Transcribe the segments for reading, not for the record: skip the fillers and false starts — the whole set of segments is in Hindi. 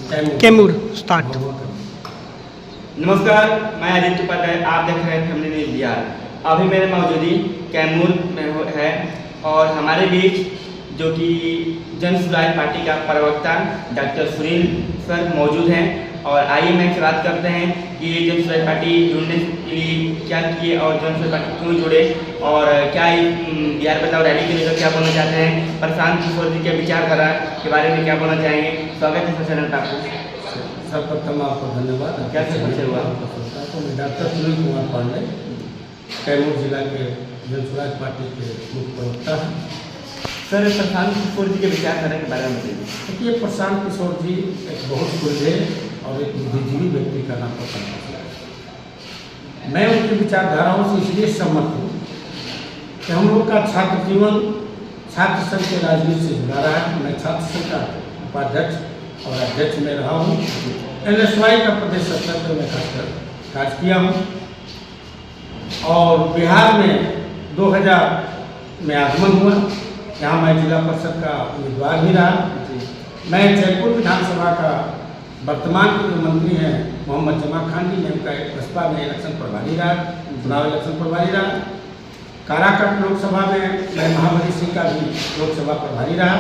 कैमूर स्टार्ट। नमस्कार, मैं आदित्य उपाध्याय, आप देख रहे हैं फैमिली न्यूज़ बिहार। अभी मेरे मौजूदी कैमूर में है और हमारे बीच जो कि जन सुराज पार्टी का प्रवक्ता डॉक्टर सुनील सर मौजूद हैं। और आइए मैं इनसे बात करते हैं कि जन सुराज पार्टी जुड़ने के लिए क्या किए और जन सुराज पार्टी क्यों जुड़े और क्या बिहार बचाओ रैली के लिए क्या बोलना चाहते हैं, प्रशांत किशोर जी के विचारधारा के बारे में क्या बोलना चाहेंगे। स्वागत है चैनल पर आपको। सर्वप्रथम आपको धन्यवाद। क्या परिचय हुआ? तो मैं डॉक्टर सुनील कुमार पांडे, कैमूर जिला के जन सुराज पार्टी के मुख्य प्रवक्ता हैं। सर, प्रशांत किशोर जी के विचारधारा के बारे में बताइए। देखिए, प्रशांत किशोर जी एक बहुत सुलझे और एक बुद्धिजीवी व्यक्ति का नाम पसंद है। मैं उनकी विचारधाराओं से इसलिए सहमत हूँ कि हम लोग का छात्र जीवन छात्र संघ के राजनीति से जुड़ा रहा है। मैं छात्र संघ का उपाध्यक्ष और अध्यक्ष में रहा हूँ। NSY का प्रदेश स्तर पर मैं खासकर कार्य किया हूँ और बिहार में 2000 में आगमन हुआ। यहाँ मैं जिला परिषद का उम्मीदवार भी रहा। मैं जयपुर विधानसभा का वर्तमान के जो मंत्री हैं मोहम्मद जमा खान जी, मैं उनका बसपा में इलेक्शन प्रभारी रहा, चुनाव इलेक्शन प्रभारी रहा। काराकट लोकसभा में मैं महाबली सिंह का भी लोकसभा प्रभारी रहा।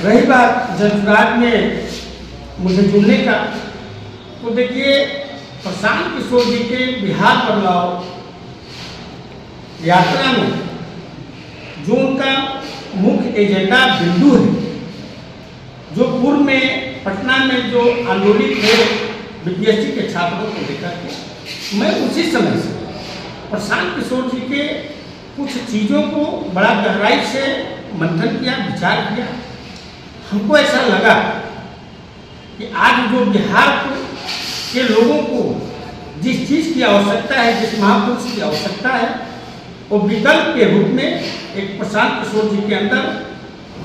रही बात जनसुराज में मुझे जुड़ने का, तो देखिए प्रशांत किशोर जी के बिहार बदलाव यात्रा में जो उनका मुख्य एजेंडा बिंदु है, जो पूर्व में पटना में जो आंदोलित थे BPSC के छात्रों को लेकर के, मैं उसी समय से प्रशांत किशोर जी के कुछ चीज़ों को बड़ा गहराई से मंथन किया, विचार किया। हमको ऐसा लगा कि आज जो बिहार के लोगों को जिस चीज़ की आवश्यकता है, जिस महापुरुष की आवश्यकता है, वो विकल्प के रूप में एक प्रशांत किशोर जी के अंदर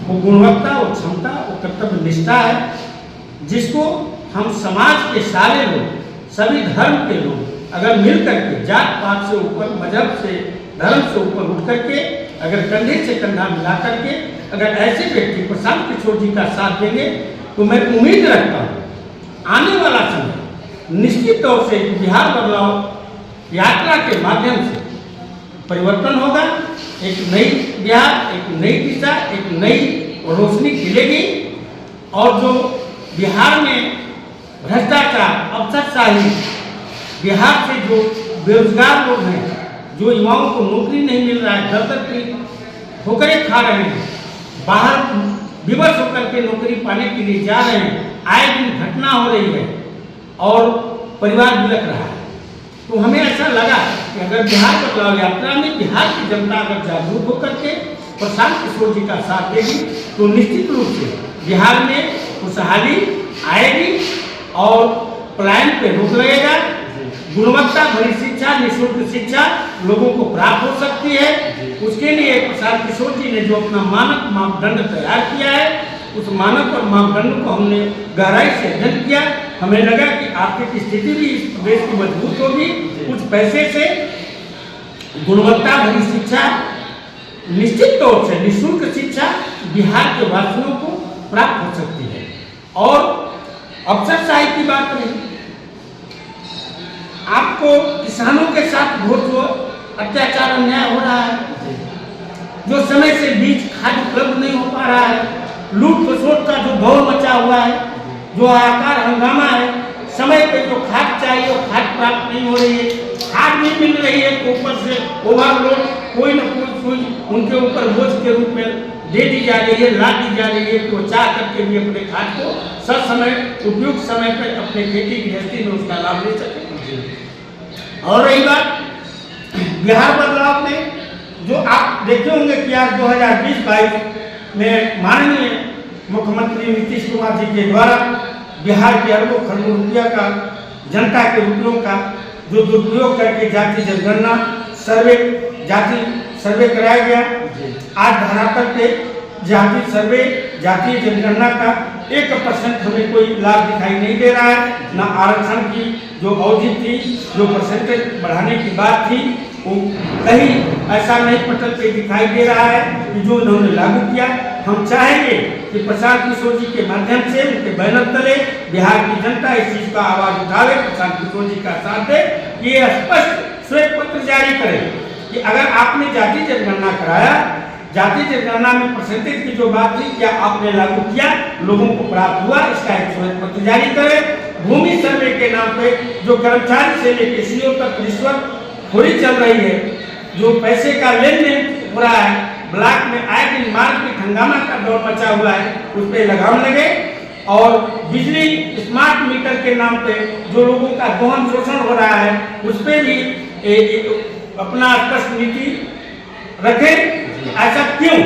वो गुणवत्ता, वो क्षमता, वो कर्तव्य निष्ठा है, जिसको हम समाज के सारे लोग, सभी धर्म के लोग अगर मिल करके जात पात से ऊपर, मजहब से, धर्म से ऊपर उठ करके अगर कंधे से कंधा मिला करके अगर ऐसे व्यक्ति प्रशांत किशोर जी का साथ देंगे, तो मैं उम्मीद रखता हूँ आने वाला समय निश्चित तौर से बिहार बदलाव यात्रा के माध्यम से परिवर्तन होगा। एक नई बिहार, एक नई दिशा, एक नई रोशनी खिलेगी और जो बिहार में भ्रष्टाचार, अफसरशाही, बिहार से जो बेरोजगार लोग हैं, जो युवाओं को नौकरी नहीं मिल रहा है, दर-दर की ठोकरें खा रहे हैं, बाहर विवश होकर के नौकरी पाने के लिए जा रहे हैं, आए दिन घटना हो रही है और परिवार बिलख रहा है। तो हमें ऐसा लगा कि अगर बिहार बदलाव यात्रा में बिहार की जनता अगर जागरूक होकर के प्रशांत किशोर जी का साथ देगी, तो निश्चित रूप से बिहार में खुशहाली आएगी और पलायन पे रोक लगेगा। गुणवत्ता भरी शिक्षा, निःशुल्क शिक्षा लोगों को प्राप्त हो सकती है। उसके लिए प्रशांत किशोर जी ने जो अपना मानक मापदंड तैयार किया है, उस मानक और मापदंड को हमने गहराई से अध्ययन किया। हमें लगा कि आर्थिक स्थिति भी इस प्रदेश की मजबूत होगी, कुछ पैसे से गुणवत्ता भरी शिक्षा, निश्चित तौर से निःशुल्क शिक्षा बिहार के वासियों को प्राप्त हो सकती है। और अफसरशाही की बात नहीं, आपको किसानों के साथ जो अत्याचार अन्याय हो रहा है, जो समय से बीज खाद उपलब्ध नहीं हो पा रहा है, लूट खसोट का जो दौर मचा हुआ है, जो आकार हंगामा है, समय पे जो खाद चाहिए वो खाद प्राप्त नहीं हो रही है, खाद नहीं मिल रही है, तो ऊपर से ओवरलोड कोई न कोई उनके ऊपर बोझ के रूप में दे दी जा रही है, ला दी जा रही है कि वो चाह करके भी अपने खाद को सब समय उपयुक्त समय पर अपने खेती गृहस्थी में उसका लाभ ले सके। और रही बात बिहार बदलाव में, जो आप देखे होंगे कि आज 2020-22 में माननीय मुख्यमंत्री नीतीश कुमार जी के द्वारा बिहार के अरबों खरबों रुपया का, जनता के रुपयों का जो दुरुपयोग करके जाति जनगणना सर्वे कराया गया। आज धरातल पे जाति सर्वे, जातीय जनगणना का 1% हमें कोई लाभ दिखाई नहीं दे रहा है। न आरक्षण की जो अवधि थी, जो परसेंटेज बढ़ाने की बात थी, वो कहीं ऐसा नहीं पटल पे दिखाई दे रहा है कि जो उन्होंने लागू किया। हम चाहेंगे कि प्रशांत किशोर जी के माध्यम से उनके बैनर तले बिहार की जनता इस चीज का आवाज उठावे, प्रशांत किशोर जी का साथ दे, ये स्पष्ट श्वेत पत्र जारी करे कि अगर आपने जाति जनगणना कराया, जाति जनगणना में परसेंटेज की जो बात थी, क्या आपने लागू किया, लोगों को प्राप्त हुआ, इसका एक श्वेत पत्र जारी करे। भूमि सर्वे के नाम पे जो कर्मचारी से लेकर सीईओ तक रिश्वतखोरी चल रही है, जो पैसे का लेन देन हो रहा है, ब्लॉक में आए दिन मारपीट हंगामा का दौर मचा हुआ है, उस पर लगाम लगे। और बिजली स्मार्ट मीटर के नाम पे जो लोगों का गहन शोषण हो रहा है, उस पर भी अपना स्पष्ट नीति रखे। ऐसा क्यों?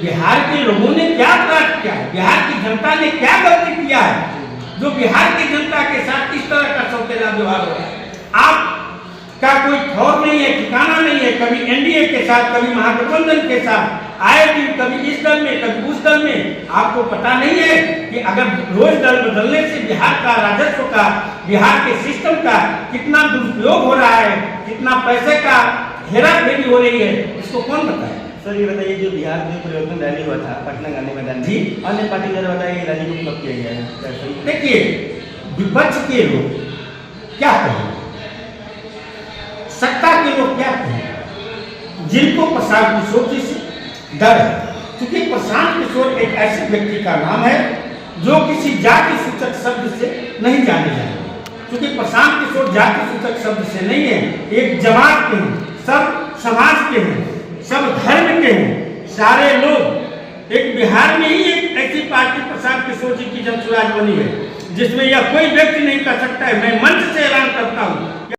बिहार के लोगों ने क्या अपराध किया है, बिहार की जनता ने क्या गलती किया है जो बिहार की जनता के साथ इस तरह का सौतेला व्यवहार हो रहा है? आप का कोई ठौर नहीं है, ठिकाना नहीं है, कभी एनडीए के साथ, कभी महागठबंधन के साथ, आए दिन कभी इस दल में कभी उस दल में। आपको पता नहीं है कि अगर रोज दल बदलने से बिहार का राजस्व का, बिहार के सिस्टम का कितना दुरुपयोग हो रहा है, कितना पैसे का हेरा फेरी हो रही है, इसको कौन बताए? सर ये बताइए, जो बिहार में परिवर्तन रैली हुआ था पटना गांधी मैदान जी, अन्य पार्टी द्वारा बताया कि रैली को कब किया गया है? देखिए, विपक्ष के लोग क्या कहें, सत्ता के लोग क्या कहें, जिनको प्रशांत किशोर जी से डर है, क्योंकि प्रशांत किशोर एक ऐसे व्यक्ति का नाम है जो किसी जाति सूचक शब्द से नहीं जाने जाएंगे, क्योंकि प्रशांत किशोर जाति सूचक शब्द से नहीं है, एक जमात के हैं, सब समाज के हैं, सब धर्म के हैं, सारे लोग। एक बिहार में ही एक ऐसी पार्टी प्रशांत किशोर जी की जन स्वराज बनी है जिसमें यह कोई व्यक्ति नहीं कर सकता है। मैं मंच से ऐलान करता हूँ